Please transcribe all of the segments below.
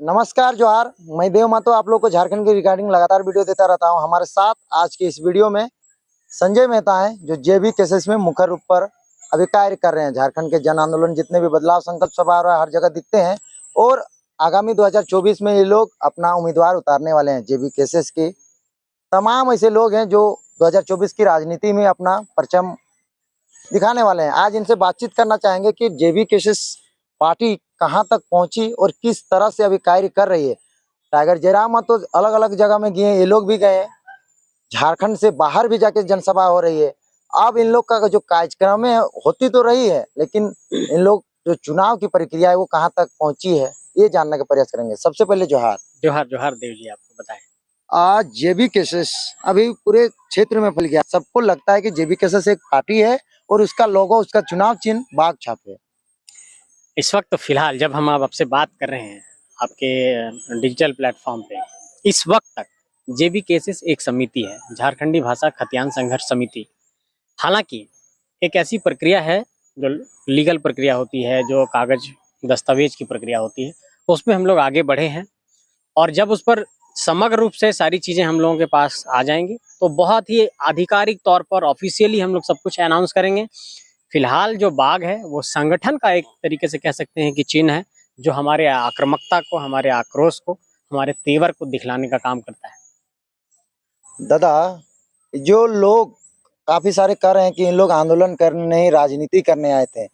नमस्कार जोहार। मैं देव महतो आप लोग को झारखंड की रिगार्डिंग लगातार वीडियो देता रहता हूं। हमारे साथ आज के इस वीडियो में संजय मेहता हैं, जो जेबी केसेस में मुख्य रूप पर अभी कार्य कर रहे हैं। झारखंड के जन आंदोलन जितने भी बदलाव संकल्प सभा और हर जगह दिखते हैं और आगामी 2024 में ये लोग अपना उम्मीदवार उतारने वाले हैं। जेबी केसेस की तमाम ऐसे लोग हैं जो 2024 की राजनीति में अपना परचम दिखाने वाले हैं। आज इनसे बातचीत करना चाहेंगे कि जेबी केसेस पार्टी कहां तक पहुंची और किस तरह से अभी कार्य कर रही है। टाइगर जयराम तो अलग अलग जगह में गए, ये लोग भी गए, झारखंड से बाहर भी जाके जनसभा हो रही है। अब इन लोग का जो कार्यक्रम है होती तो रही है, लेकिन इन लोग जो चुनाव की प्रक्रिया है वो कहां तक पहुंची है, ये जानने का प्रयास करेंगे। सबसे पहले जोहार। जोहार जोहार देव जी, आपको बताएं। आज जेबी केसेस अभी पूरे क्षेत्र में फैल गया। सबको लगता है कि जेबी केसेस एक पार्टी है और उसका लोगो, उसका चुनाव चिन्ह बाघ छाप है। इस वक्त फिलहाल जब हम आपसे बात कर रहे हैं आपके डिजिटल प्लेटफॉर्म पे, इस वक्त तक जेबी केसेस एक समिति है, झारखंडी भाषा खतियान संघर्ष समिति। हालांकि एक ऐसी प्रक्रिया है जो लीगल प्रक्रिया होती है, जो कागज दस्तावेज की प्रक्रिया होती है, उसमें हम लोग आगे बढ़े हैं। और जब उस पर समग्र रूप से सारी चीज़ें हम लोगों के पास आ जाएंगी तो बहुत ही आधिकारिक तौर पर ऑफिशियली हम लोग सब कुछ अनाउंस करेंगे। फिलहाल जो बाघ है वो संगठन का एक तरीके से कह सकते हैं कि चिन्ह है, जो हमारे आक्रामकता को, हमारे आक्रोश को, हमारे तेवर को दिखलाने का काम करता है। दादा, जो लोग काफी सारे कह रहे हैं कि इन लोग आंदोलन करने नहीं राजनीति करने आए थे,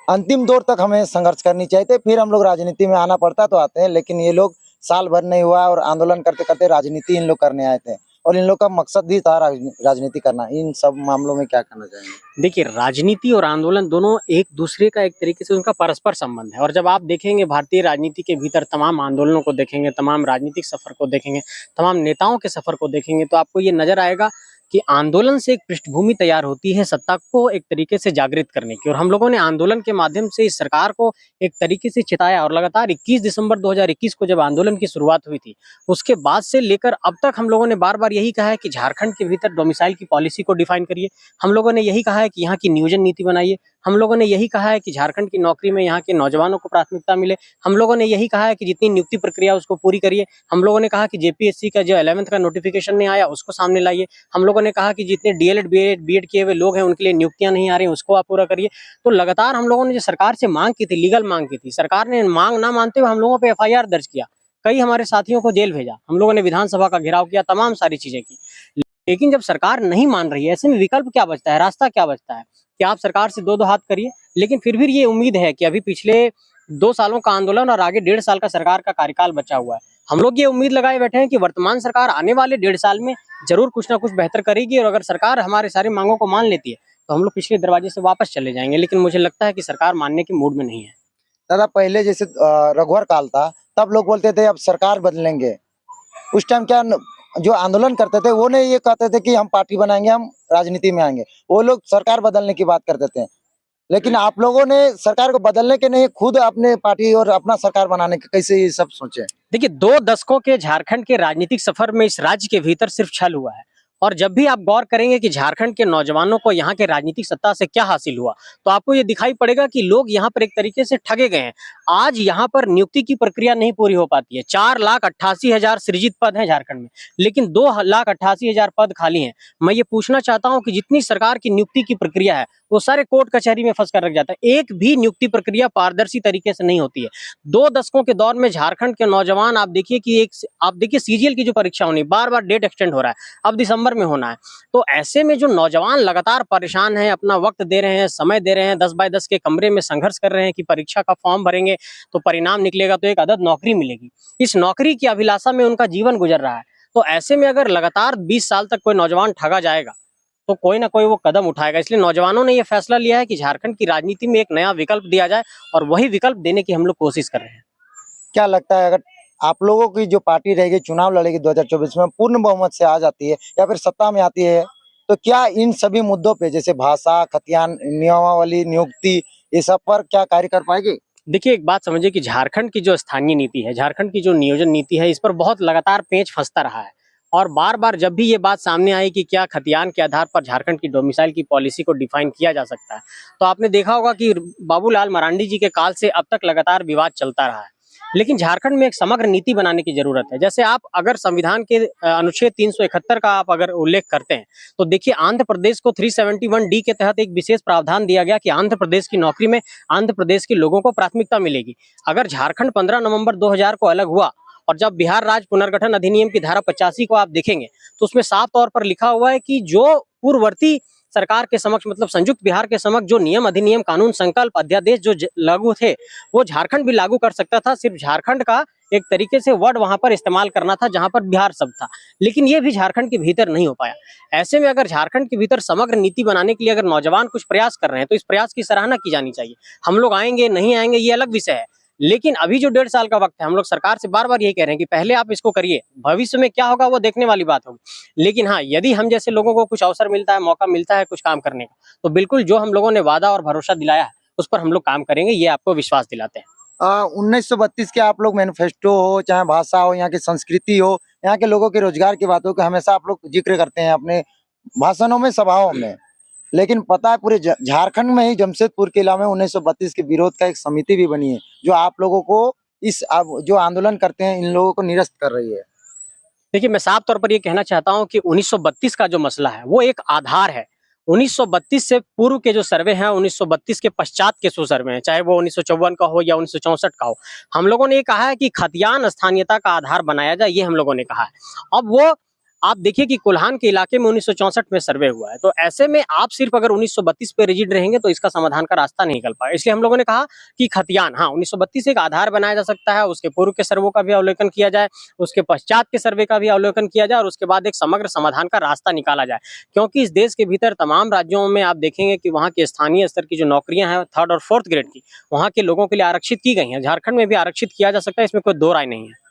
अंतिम दौर तक हमें संघर्ष करनी चाहिए थी, फिर हम लोग राजनीति में आना पड़ता तो आते हैं, लेकिन ये लोग साल भर नहीं हुआ और आंदोलन करते करते राजनीति इन लोग करने आए थे और इन लोग का मकसद भी था राजनीति करना। इन सब मामलों में क्या करना चाहेंगे? देखिए, राजनीति और आंदोलन दोनों एक दूसरे का एक तरीके से उनका परस्पर संबंध है। और जब आप देखेंगे भारतीय राजनीति के भीतर तमाम आंदोलनों को देखेंगे, तमाम राजनीतिक सफर को देखेंगे, तमाम नेताओं के सफर को देखेंगे, तो आपको ये नजर आएगा कि आंदोलन से एक पृष्ठभूमि तैयार होती है सत्ता को एक तरीके से जागृत करने की। और हम लोगों ने आंदोलन के माध्यम से इस सरकार को एक तरीके से चिताया। और लगातार 21 दिसंबर 2021 को जब आंदोलन की शुरुआत हुई थी, उसके बाद से लेकर अब तक हम लोगों ने बार बार यही कहा है कि झारखंड के भीतर डोमिसाइल की पॉलिसी को डिफाइन करिए। हम लोगों ने यही कहा है कि यहाँ की नियोजन नीति बनाइए। हम लोगों ने यही कहा है कि झारखंड की नौकरी में यहाँ के नौजवानों को प्राथमिकता मिले। हम लोगों ने यही कहा है कि जितनी नियुक्ति प्रक्रिया उसको पूरी करिए। हम लोगों ने कहा कि जेपीएससी का जो 11th का नोटिफिकेशन नहीं आया उसको सामने लाइए। हम लोगों ने कहा कि जितने डीएलएड बीएड किए हुए लोग हैं उनके लिए नियुक्तियां नहीं आ रही, उसको आप पूरा करिए। तो लगातार हम लोगों ने जो सरकार से मांग की थी, लीगल मांग की थी, सरकार ने मांग ना मानते हुए हम लोगों पर एफआईआर दर्ज किया, कई हमारे साथियों को जेल भेजा, हम लोगों ने विधानसभा का घेराव किया, तमाम सारी चीजें की। लेकिन जब सरकार नहीं मान रही है, ऐसे में विकल्प क्या बचता है, रास्ता क्या बचता है कि आप सरकार से दो हाथ करिए। लेकिन फिर भी ये उम्मीद है कि अभी पिछले 2 सालों का आंदोलन और आगे 1.5 साल का सरकार का कार्यकाल बचा हुआ है। हम लोग ये उम्मीद लगाए बैठे हैं कि वर्तमान सरकार आने वाले 1.5 साल में जरूर कुछ ना कुछ बेहतर करेगी। और अगर सरकार हमारे सारी मांगों को मान लेती है तो हम लोग पिछले दरवाजे से वापस चले जाएंगे। लेकिन मुझे लगता है कि सरकार मानने के मूड में नहीं है। दादा, पहले जैसे रघुवर काल था तब लोग बोलते थे अब सरकार बदलेंगे। उस टाइम क्या जो आंदोलन करते थे वो नहीं ये कहते थे कि हम पार्टी बनाएंगे, हम राजनीति में आएंगे, वो लोग सरकार बदलने की बात करते थे। लेकिन आप लोगों ने सरकार को बदलने के नहीं, खुद अपने पार्टी और अपना सरकार बनाने के कैसे ये सब सोचे? देखिए, 2 दशकों के झारखंड के राजनीतिक सफर में इस राज्य के भीतर सिर्फ छल हुआ है। और जब भी आप गौर करेंगे कि झारखंड के नौजवानों को यहाँ के राजनीतिक सत्ता से क्या हासिल हुआ, तो आपको ये दिखाई पड़ेगा कि लोग यहाँ पर एक तरीके से ठगे गए हैं। आज यहाँ पर नियुक्ति की प्रक्रिया नहीं पूरी हो पाती है। 4,88,000 सृजित पद हैं झारखंड में, लेकिन 2,88,000 पद खाली हैं। मैं ये पूछना चाहता हूँ कि जितनी सरकार की नियुक्ति की प्रक्रिया है वो सारे कोर्ट कचहरी में फंस कर रख जाता है। एक भी नियुक्ति प्रक्रिया पारदर्शी तरीके से नहीं होती है। 2 दशकों के दौर में झारखंड के नौजवान, आप देखिए सीजीएल की जो परीक्षा होनी, बार बार डेट एक्सटेंड हो रहा है, अब दिसंबर में होना है। तो ऐसे में जो नौजवान लगातार परेशान हैं, अपना वक्त दे रहे हैं, समय दे रहे हैं, 10 बाय 10 के कमरे में संघर्ष कर रहे हैं कि परीक्षा का फॉर्म भरेंगे तो परिणाम निकलेगा तो एक अदद नौकरी मिलेगी, इस नौकरी की अभिलाषा में उनका जीवन गुजर रहा है। तो ऐसे में अगर लगातार 20 साल तक कोई नौजवान ठगा जाएगा तो कोई ना कोई वो कदम उठाएगा। इसलिए नौजवानों ने ये फैसला लिया है कि झारखंड की राजनीति में एक नया विकल्प दिया जाए, और वही विकल्प देने की हम लोग कोशिश कर रहे हैं। क्या लगता है, अगर आप लोगों की जो पार्टी रहेगी, चुनाव लड़ेगी 2024 में, पूर्ण बहुमत से आ जाती है या फिर सत्ता में आती है, तो क्या इन सभी मुद्दों पे जैसे भाषा, खतियान, नियमावली, नियुक्ति, ये सब पर क्या कार्य कर पाएगी? देखिए, एक बात समझिए कि झारखंड की जो स्थानीय नीति है, झारखंड की जो नियोजन नीति है, इस पर बहुत लगातार पेंच फंसता रहा है। और बार बार जब भी ये बात सामने आई कि क्या खतियान के आधार पर झारखंड की डोमिसाइल की पॉलिसी को डिफाइन किया जा सकता है, तो आपने देखा होगा कि बाबूलाल मरांडी जी के काल से अब तक लगातार विवाद चलता रहा है। लेकिन झारखंड में एक समग्र नीति बनाने की जरूरत है। जैसे आप अगर संविधान के अनुच्छेद 371 का आप अगर उल्लेख करते हैं, तो देखिए आंध्र प्रदेश को 371D के तहत एक विशेष प्रावधान दिया गया कि आंध्र प्रदेश की नौकरी में आंध्र प्रदेश के लोगों को प्राथमिकता मिलेगी। अगर झारखंड 15 नवंबर 2000 को अलग हुआ और जब बिहार राज्य पुनर्गठन अधिनियम की धारा 85 को आप देखेंगे, तो उसमें साफ तौर पर लिखा हुआ है कि जो पूर्ववर्ती सरकार के समक्ष मतलब संयुक्त बिहार के समक्ष जो नियम अधिनियम कानून संकल्प अध्यादेश जो लागू थे, वो झारखंड भी लागू कर सकता था। सिर्फ झारखंड का एक तरीके से वर्ड वहां पर इस्तेमाल करना था जहां पर बिहार शब्द था, लेकिन ये भी झारखंड के भीतर नहीं हो पाया। ऐसे में अगर झारखंड के भीतर समग्र नीति बनाने के लिए अगर नौजवान कुछ प्रयास कर रहे हैं, तो इस प्रयास की सराहना की जानी चाहिए। हम लोग आएंगे नहीं आएंगे ये अलग विषय है, लेकिन अभी जो 1.5 साल का वक्त है, हम लोग सरकार से बार बार यही कह रहे हैं कि पहले आप इसको करिए, भविष्य में क्या होगा वो देखने वाली बात होगी। लेकिन हाँ, यदि हम जैसे लोगों को कुछ अवसर मिलता है, मौका मिलता है कुछ काम करने का, तो बिल्कुल जो हम लोगों ने वादा और भरोसा दिलाया है उस पर हम लोग काम करेंगे, ये आपको विश्वास दिलाते हैं। 1932 के आप लोग मैनिफेस्टो हो, चाहे भाषा हो, यहाँ की संस्कृति हो, यहाँ के लोगों के रोजगार की बात हो, कि हमेशा आप लोग जिक्र करते हैं अपने भाषणों में, सभाओं में। लेकिन पता है पूरे झारखंड में ही जमशेदपुर किला में 1932 के विरोध का एक समिति भी बनी है, जो आप लोगों को इस जो आंदोलन करते हैं इन लोगों को निरस्त कर रही है। देखिए, मैं साफ तौर पर ये कहना चाहता हूं कि 1932 का जो मसला है वो एक आधार है। 1932 से पूर्व के जो सर्वे हैं, 1932 के पश्चात के जो सर्वे हैं, चाहे वो 1954 का हो या 1964 का हो, हम लोगों ने ये कहा है कि खतियान स्थानीयता का आधार बनाया जाए, ये हम लोगों ने कहा है। अब वो आप देखिए कि कोल्हान के इलाके में 1964 में सर्वे हुआ है, तो ऐसे में आप सिर्फ अगर 1932 पे रिजिड रहेंगे तो इसका समाधान का रास्ता नहीं निकल पाएगा। इसलिए हम लोगों ने कहा कि खतियान, हाँ, 1932 एक आधार बनाया जा सकता है, उसके पूर्व के सर्वों का भी अवलोकन किया जाए, उसके पश्चात के सर्वे का भी अवलोकन किया जाए और उसके बाद एक समग्र समाधान का रास्ता निकाला जाए। क्योंकि इस देश के भीतर तमाम राज्यों में आप देखेंगे कि वहाँ की स्थानीय स्तर की जो नौकरियां हैं 3rd और 4th ग्रेड की, वहाँ के लोगों के लिए आरक्षित की गई हैं। झारखंड में भी आरक्षित किया जा सकता है, इसमें कोई दो राय नहीं है।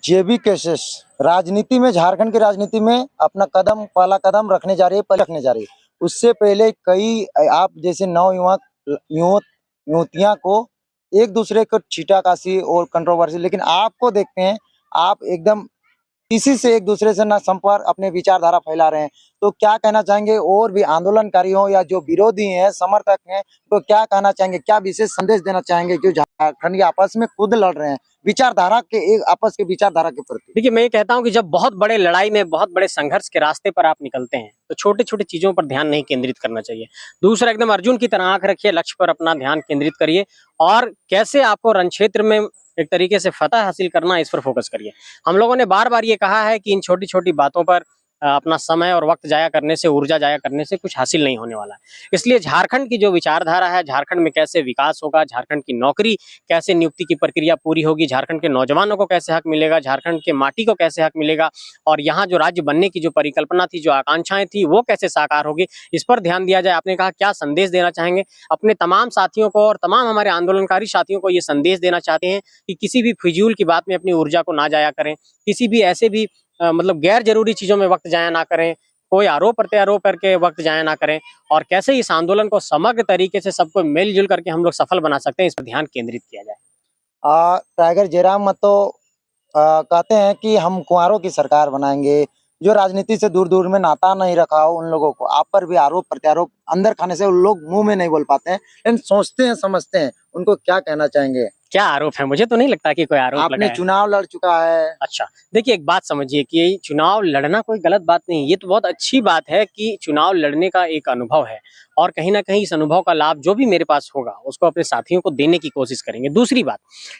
जेबी केसेस राजनीति में, झारखंड की राजनीति में अपना कदम, पहला कदम रखने जा रही है, पहले रखने जा रही है। उससे पहले कई आप जैसे युवतियां को एक दूसरे को छीटाकाशी और कंट्रोवर्सी, लेकिन आपको देखते हैं आप एकदम किसी से एक दूसरे से ना संपर्क, अपने विचारधारा फैला रहे हैं। तो क्या कहना चाहेंगे, और भी आंदोलनकारी हो या जो विरोधी हैं, समर्थक हैं, तो क्या कहना चाहेंगे, क्या विशेष संदेश देना चाहेंगे जो झारखंड के आपस में खुद लड़ रहे हैं विचारधारा के, एक आपस के विचारधारा के प्रति? देखिए, मैं ये कहता हूं कि जब बहुत बड़े लड़ाई में, बहुत बड़े संघर्ष के रास्ते पर आप निकलते हैं, तो छोटे छोटे चीजों पर ध्यान नहीं केंद्रित करना चाहिए। दूसरा, एकदम अर्जुन की तरह आंख रखिए, लक्ष्य पर अपना ध्यान केंद्रित करिए और कैसे आपको रण क्षेत्र में एक तरीके से फतह हासिल करना, इस पर फोकस करिए। हम लोगों ने बार बार ये कहा है कि इन छोटी छोटी बातों पर अपना समय और वक्त जाया करने से, ऊर्जा जाया करने से कुछ हासिल नहीं होने वाला है। इसलिए झारखंड की जो विचारधारा है, झारखंड में कैसे विकास होगा, झारखंड की नौकरी कैसे, नियुक्ति की प्रक्रिया पूरी होगी, झारखंड के नौजवानों को कैसे हक मिलेगा, झारखंड के माटी को कैसे हक मिलेगा और यहाँ जो राज्य बनने की जो परिकल्पना थी, जो आकांक्षाएं थी, वो कैसे साकार होगी, इस पर ध्यान दिया जाए। आपने कहा क्या संदेश देना चाहेंगे? अपने तमाम साथियों को और तमाम हमारे आंदोलनकारी साथियों को ये संदेश देना चाहते हैं कि किसी भी फिजूल की बात में अपनी ऊर्जा को ना जाया करें, किसी भी ऐसे भी मतलब गैर जरूरी चीजों में वक्त जाया ना करें, कोई आरोप प्रत्यारोप करके वक्त जाया ना करें और कैसे इस आंदोलन को समग्र तरीके से सबको मिलजुल करके हम लोग सफल बना सकते हैं, इस पर ध्यान केंद्रित किया जाए। टाइगर जयराम मतो कहते हैं कि हम कुंवारों की सरकार बनाएंगे, जो राजनीति से दूर दूर में नाता नहीं रखा हो उन लोगों को। आप पर भी आरोप प्रत्यारोप अंदर खाने से उन लोग मुंह में नहीं बोल पाते हैं, लेकिन सोचते हैं, समझते हैं। उनको क्या कहना चाहेंगे? क्या आरोप है? मुझे तो नहीं लगता कि कोई आरोप लगा आपने है। चुनाव लड़ चुका है। अच्छा, देखिए एक बात समझिए कि चुनाव लड़ना कोई गलत बात नहीं है। ये तो बहुत अच्छी बात है कि चुनाव लड़ने का एक अनुभव है और कहीं ना कहीं इस अनुभव का लाभ जो भी मेरे पास होगा उसको अपने साथियों को देने की कोशिश करेंगे। दूसरी बात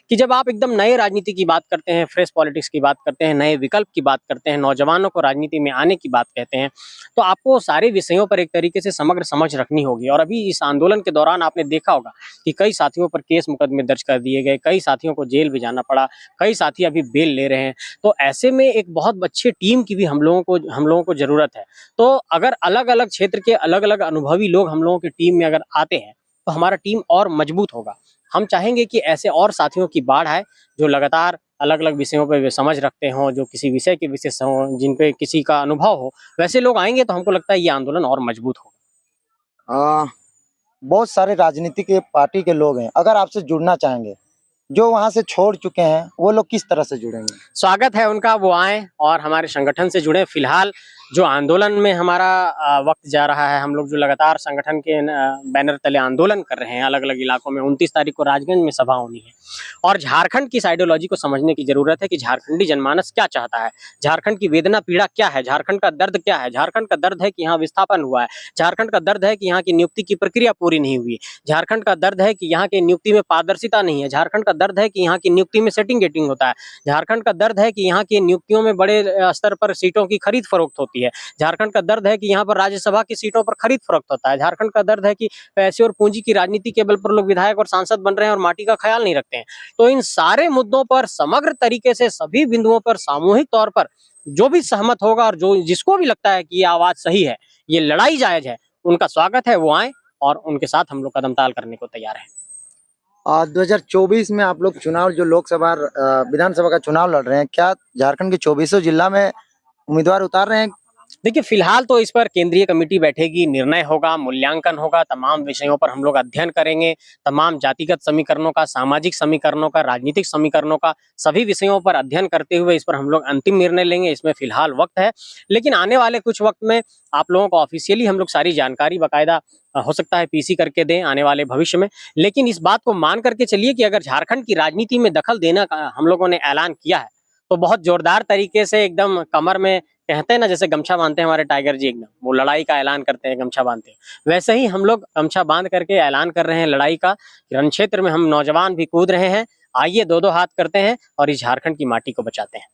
कि जब आप एकदम नए राजनीति की बात करते हैं, फ्रेश पॉलिटिक्स की बात करते हैं, नए विकल्प की बात करते हैं, नौजवानों को राजनीति में आने की बात कहते हैं, तो आपको सारे विषयों पर एक तरीके से समग्र समझ रखनी होगी। और अभी इस आंदोलन के दौरान आपने देखा होगा कि कई साथियों पर केस मुकदमे दर्ज कर दिए गए, कई साथियों को जेल भी जाना पड़ा, कई साथी अभी बेल ले रहे हैं। तो ऐसे में एक बहुत अच्छी टीम की भी हम लोगों को जरूरत है। तो अगर अलग अलग क्षेत्र के अलग अलग अनुभवी लोग हम लोगों की टीम में अगर आते हैं तो हमारा टीम और मजबूत होगा। हम चाहेंगे कि ऐसे और साथियों की बाढ़ आए जो लगातार अलग अलग विषयों पर वे समझ रखते हों, जो किसी विषय के विशेष हों, जिन पे किसी का अनुभव हो। वैसे लोग आएंगे तो हमको लगता है ये आंदोलन और मजबूत होगा। बहुत सारे राजनीति के पार्टी के लोग हैं, अगर आपसे जुड़ना चाहेंगे, जो वहां से छोड़ चुके हैं, वो लोग किस तरह से जुड़ेंगे? स्वागत है उनका, वो आए और हमारे संगठन से जुड़े। फिलहाल जो आंदोलन में हमारा वक्त जा रहा है, हम लोग जो लगातार संगठन के बैनर तले आंदोलन कर रहे हैं अलग अलग इलाकों में, 29 तारीख को राजगंज में सभा होनी है और झारखंड की इस आइडियोलॉजी को समझने की जरूरत है कि झारखंडी जनमानस क्या चाहता है, झारखंड की वेदना पीड़ा क्या है, झारखंड का दर्द क्या है। झारखंड का दर्द है कि यहाँ विस्थापन हुआ है, झारखंड का दर्द है कि यहाँ की नियुक्ति की प्रक्रिया पूरी नहीं हुई, झारखंड का दर्द है कि यहाँ की नियुक्ति में पारदर्शिता नहीं है, झारखंड का दर्द है कि यहाँ की नियुक्ति में सेटिंग गेटिंग होता है, झारखंड का दर्द है कि यहाँ की नियुक्तियों में बड़े स्तर पर सीटों की खरीद फरोख्त होती है, झारखंड का दर्द है कि यहाँ पर राज्यसभा की सीटों पर खरीद फरोख्त होता है, झारखंड का दर्द है कि पैसे और पूंजी की राजनीति के बल पर लोग विधायक और सांसद बन रहे हैं और माटी का ख्याल नहीं रखते हैं। तो इन सारे मुद्दों पर समग्र तरीके से सभी बिंदुओं पर सामूहिक तौर पर जो भी सहमत होगा और जो जिसको भी लगता है कि ये आवाज सही है, ये लड़ाई जायज है, उनका स्वागत है, वो आए और उनके साथ हम लोग कदमताल करने को तैयार हैं। 2024 में आप लोग चुनाव, जो लोकसभा विधानसभा का चुनाव लड़ रहे हैं, क्या झारखंड के 24 जिला में उम्मीदवार उतार रहे हैं? देखिए, फिलहाल तो इस पर केंद्रीय कमेटी बैठेगी, निर्णय होगा, मूल्यांकन होगा, तमाम विषयों पर हम लोग अध्ययन करेंगे, तमाम जातिगत समीकरणों का, सामाजिक समीकरणों का, राजनीतिक समीकरणों का, सभी विषयों पर अध्ययन करते हुए इस पर हम लोग अंतिम निर्णय लेंगे। इसमें फिलहाल वक्त है, लेकिन आने वाले कुछ वक्त में आप लोगों को ऑफिशियली हम लोग सारी जानकारी बाकायदा हो सकता है पीसी करके दें आने वाले भविष्य में। लेकिन इस बात को मान करके चलिए कि अगर झारखंड की राजनीति में दखल देना का हम लोगों ने ऐलान किया है, तो बहुत जोरदार तरीके से एकदम कमर में, कहते हैं ना जैसे गमछा बांधते हैं हमारे टाइगर जी, एकदम वो लड़ाई का ऐलान करते हैं, गमछा बांधते हैं, वैसे ही हम लोग गमछा बांध करके ऐलान कर रहे हैं लड़ाई का। रण क्षेत्र में हम नौजवान भी कूद रहे हैं, आइए दो दो हाथ करते हैं और इस झारखंड की माटी को बचाते हैं।